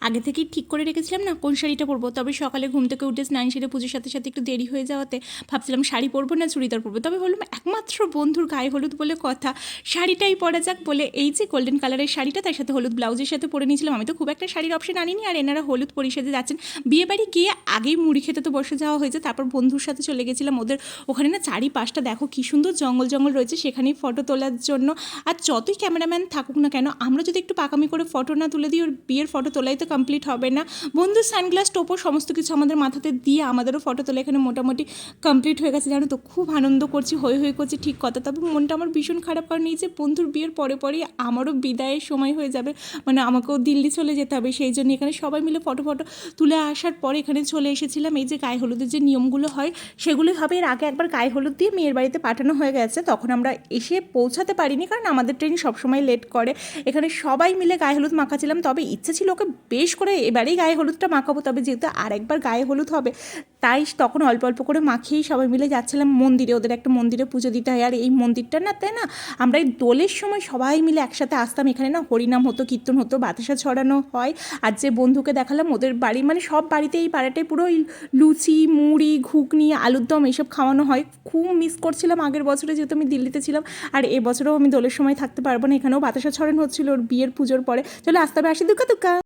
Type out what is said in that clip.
আগে থেকেই ঠিক করে রেখেছিলাম না কোন শাড়িটা পরবো। তবে সকালে ঘুম থেকে উঠে স্নান সেরে পুজোর সাথে সাথে একটু দেরি হয়ে যাওয়াতে ভাবছিলাম শাড়ি পরবো না চুড়িদার পরবো। তবে বললাম একমাত্র বন্ধুর গায়ে হলুদ বলে কথা, শাড়িটাই পরা যাক বলে এই যে গোল্ডেন কালারের শাড়িটা তার সাথে হলুদ ব্লাউজের সাথে পরে নিয়েছিলাম। আমি তো খুব একটা শাড়ির অপশন আনিনি, আর এনারা হলুদ পরিষেদে যাচ্ছেন। বিয়েবাড়ি গিয়ে আগেই মুড়ি খেতে তো বসে যাওয়া হয়েছে, তারপর বন্ধুর সাথে চলে গেছিলাম ওদের ওখানে। না চারিপাশটা দেখো কী সুন্দর জঙ্গল জঙ্গল রয়েছে, সেখানেই ফটো তোলার জন্য। আর যতই ক্যামেরাম্যান থাকুক না কেন, আমরা যদি একটু পাকামি করে ফটো না তুলে দিই, ওর বিয়ের ফটো তোলাই তো কমপ্লিট হবে না। বন্ধুর সানগ্লাস টোপো সমস্ত কিছু আমাদের মাথাতে দিয়ে আমাদেরও ফটো তোলা এখানে মোটামুটি কমপ্লিট হয়ে গেছে। জানো তো খুব আনন্দ করছি, হই হই করছি ঠিক কথা। তবে মনটা আমার ভীষণ খারাপ, কারণ এই যে বন্ধুর বিয়ের পরে পরেই আমারও বিদায়ের সময় হয়ে যাবে, মানে আমাকেও দিল্লি চলে যেতে হবে। সেই জন্য এখানে সবাই মিলে ফটো তুলে আসার পরে এখানে চলে এসেছিলাম। এই যে গায়ে হলুদের যে নিয়মগুলো হয় সেগুলো হবে। এর আগে একবার গায়ে হলুদ দিয়ে মেয়ের বাড়িতে পাঠানো হয়ে গেছে, তখন আমরা এসে পৌঁছাতে পারিনি কারণ আমাদের ট্রেন সবসময় লেট করে। এখানে সবাই মিলে গায়ে হলুদ মাখাছিলাম, তবে ইচ্ছে ছিল ওকে বেশ করে এবারেই গায়ে হলুদটা মাখাবো। তবে যেহেতু আরেকবার গায়ে হলুদ হবে তাই তখন অল্প অল্প করে মাখিয়েই সবাই মিলে যাচ্ছিলাম মন্দিরে। ওদের একটা মন্দিরে পুজো দিতে হয়, আর এই মন্দিরটা না তাই না আমরা এই দোলের সময় সবাই মিলে একসাথে আসতাম। এখানে না হরিনাম হতো, কীর্তন হতো, বাতাসা ছড়ানো হয়। আর যে বন্ধুকে দেখালাম ওদের বাড়ি, মানে সব বাড়িতে এই পাড়াটায় পুরো লুচি মুড়ি ঘুগনি আলুর দম এইসব খাওয়ানো হয়। খুব মিস করছিলাম আগের বছরে, যেহেতু আমি দিল্লিতে ছিলাম। আর এবছরেও আমি দোলের সময় থাকতে পারবো না, এখানেও বাতাসা ছড়ানো হচ্ছিল ওর বিয়ের পুজোর পরে। চলো আসতে হবে, আসি দুকা দুকা।